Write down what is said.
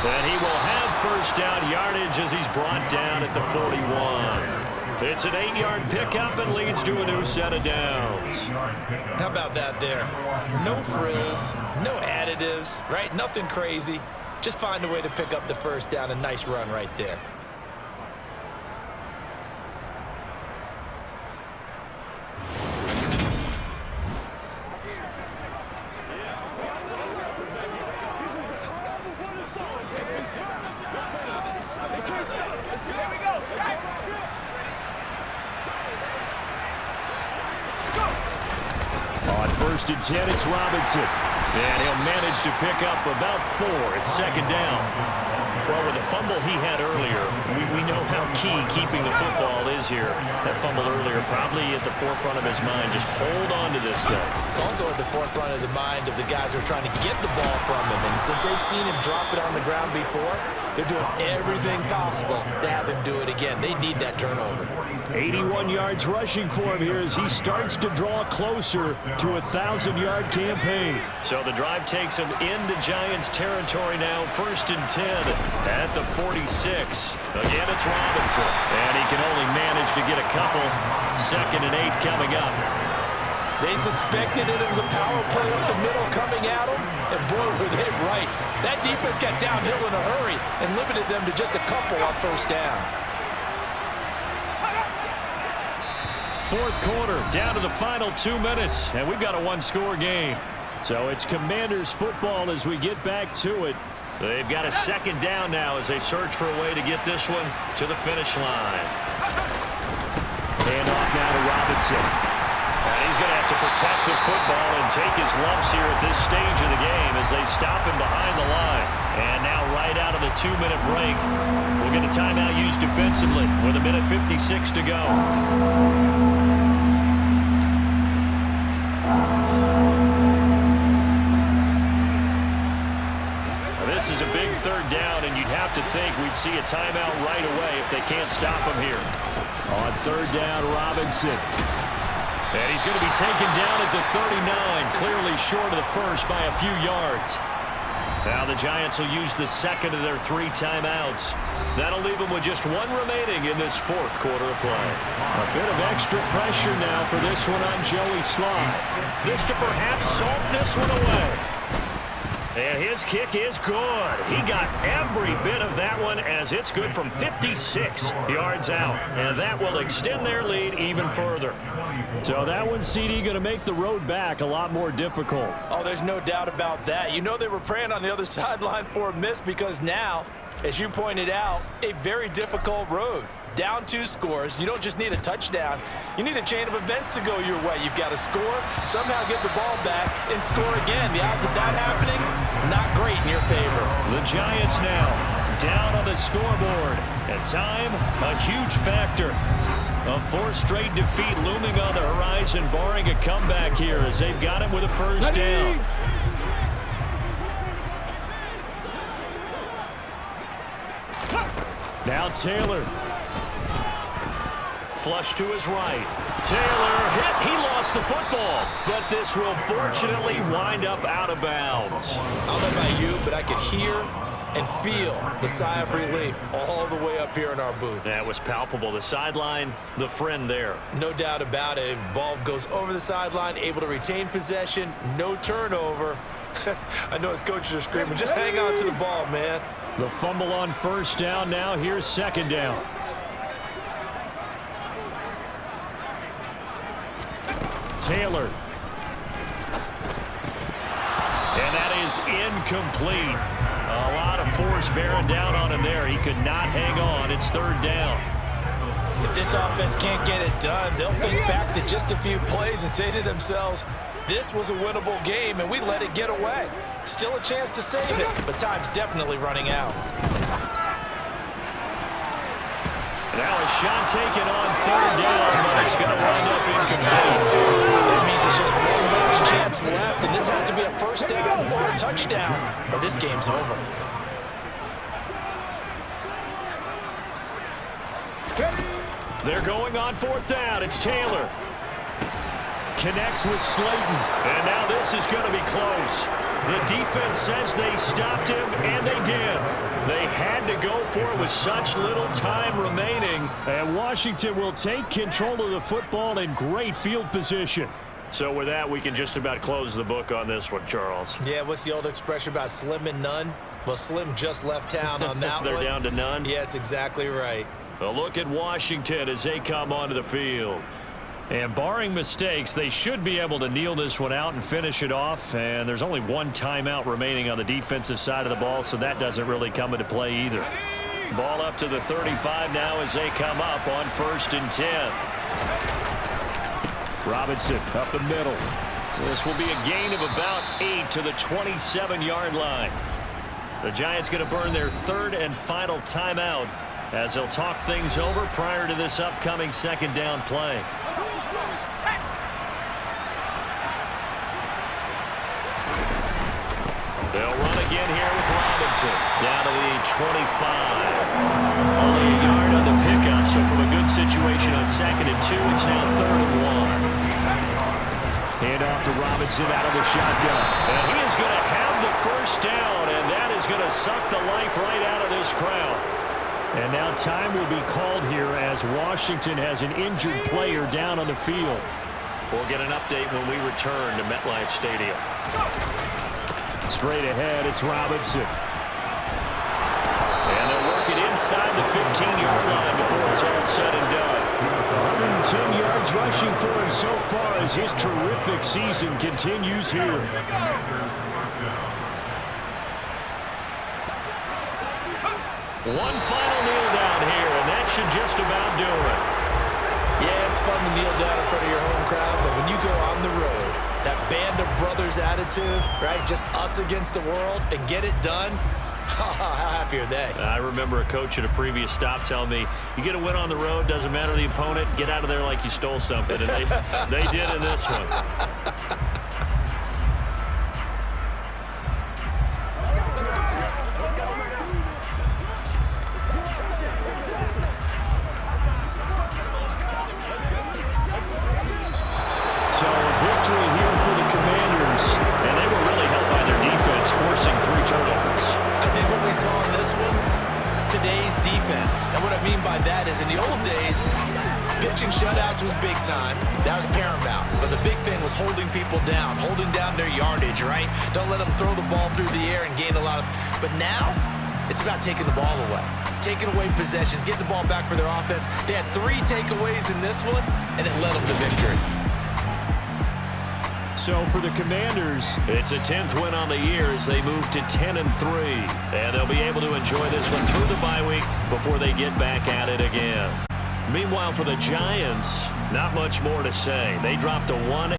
And he will have first down yardage as he's brought down at the 41. It's an 8-yard pickup and leads to a new set of downs. How about that there? No frills, no additives, right? Nothing crazy. Just find a way to pick up the first down. A nice run right there. On 1st and 10, it's Robinson. And he'll manage to pick up about 4. It's 2nd down. Well, with the fumble he had earlier, we know how key keeping the football is here. That fumble earlier probably at the forefront of his mind. Just hold on to this thing. It's also at the forefront of the mind of the guys who are trying to get the ball from him. And since they've seen him drop it on the ground before, they're doing everything possible to have him do it again. They need that turnover. 81 yards rushing for him here as he starts to draw closer to a 1,000-yard campaign. So the drive takes him into Giants territory now. 1st and 10 at the 46. Again, it's Robinson. And he can only manage to get a couple. 2nd and 8 coming up. They suspected it was a power play up the middle coming at them, and boy, were they right. That defense got downhill in a hurry and limited them to just a couple on 1st down. 4th quarter, down to the final 2 minutes, and we've got a 1-score game. So it's Commanders football as we get back to it. They've got a 2nd down now as they search for a way to get this one to the finish line. Hand off now to Robinson. And he's going to have to protect the football and take his lumps here at this stage of the game as they stop him behind the line. And now right out of the 2-minute break, we'll get a timeout used defensively with 1:56 to go. This is a big 3rd down, and you'd have to think we'd see a timeout right away if they can't stop him here. On 3rd down, Robinson. And he's going to be taken down at the 39, clearly short of the first by a few yards. Now the Giants will use the 2nd of their 3 timeouts. That'll leave them with just 1 remaining in this 4th quarter of play. A bit of extra pressure now for this one on Joey Slye. This to perhaps salt this one away. And his kick is good. He got every bit of that one as it's good from 56 yards out. And that will extend their lead even further. So that one, CD, going to make the road back a lot more difficult. Oh, there's no doubt about that. You know they were praying on the other sideline for a miss because now, as you pointed out, a very difficult road. Down 2 scores. You don't just need a touchdown. You need a chain of events to go your way. You've got to score, somehow get the ball back, and score again. The odds of that happening, not great in your favor. The Giants now down on the scoreboard. And time, a huge factor. A 4th straight defeat looming on the horizon, barring a comeback here as they've got him with a 1st down. Now Taylor. Flush to his right. Taylor hit. He lost the football. But this will fortunately wind up out of bounds. I don't know about you, but I could hear and feel the sigh of relief all the way up here in our booth. That was palpable. The sideline, the friend there. No doubt about it. Ball goes over the sideline, able to retain possession, no turnover. I know his coaches are screaming, just hang on to the ball, man. The fumble on 1st down. Now here's 2nd down. Taylor. And that is incomplete. A lot of force bearing down on him there. He could not hang on. It's 3rd down. If this offense can't get it done, they'll think back to just a few plays and say to themselves, this was a winnable game and we let it get away. Still a chance to save it, but time's definitely running out. Now a shot taken on 3rd down, but it's going to wind up incomplete. That means it's just one last chance left, and this has to be a 1st down or a touchdown, or this game's over. They're going on 4th down. It's Taylor. connects with Slayton. And now this is going to be close. The defense says they stopped him, and they did. They had to go for it with such little time remaining. And Washington will take control of the football in great field position. So with that, we can just about close the book on this one, Charles. Yeah, what's the old expression about slim and none? Well, Slim just left town on that They're one. down to none? Yes, exactly right. A look at Washington as they come onto the field. And barring mistakes, they should be able to kneel this one out and finish it off. And there's only one timeout remaining on the defensive side of the ball, so that doesn't really come into play either. Ball up to the 35 now as they come up on 1st and 10. Robinson up the middle. This will be a gain of about 8 to the 27-yard line. The Giants going to burn their 3rd and final timeout as they'll talk things over prior to this upcoming 2nd down play. They'll run again here with Robinson. Down to the 25. Only a yard on the pickup, so from a good situation on 2nd and 2, it's now 3rd and 1. Hand off to Robinson out of the shotgun. And he is going to have the 1st down, and that is going to suck the life right out of this crowd. And now time will be called here as Washington has an injured player down on the field. We'll get an update when we return to MetLife Stadium. Straight ahead, it's Robinson. And they'll work it inside the 15-yard line before it's all said and done. 110 yards rushing for him so far as his terrific season continues here. One final kneel down here, and that should just about do it. Yeah, it's fun to kneel down in front of your home crowd, but when you go on the road, that band of brothers attitude, right? Just us against the world and get it done. How happy are they? I remember a coach at a previous stop telling me, you get a win on the road, doesn't matter the opponent, get out of there like you stole something. And they did in this one. So a victory here for the Commanders. And they were really helped by their defense, forcing 3 turnovers. I think what we saw in this one, today's defense. And what I mean by that is in the old days, pitching shutouts was big time. That was paramount. But the big thing was holding people down, holding down their yardage, right? Don't let them throw the ball through the air and gain a lot of... But now, it's about taking the ball away. Taking away possessions, getting the ball back for their offense. They had 3 takeaways in this one, and it led them to victory. So for the Commanders, it's a 10th win on the year as they move to 10-3. And they'll be able to enjoy this one through the bye week before they get back at it again. Meanwhile, for the Giants, not much more to say. They dropped a 1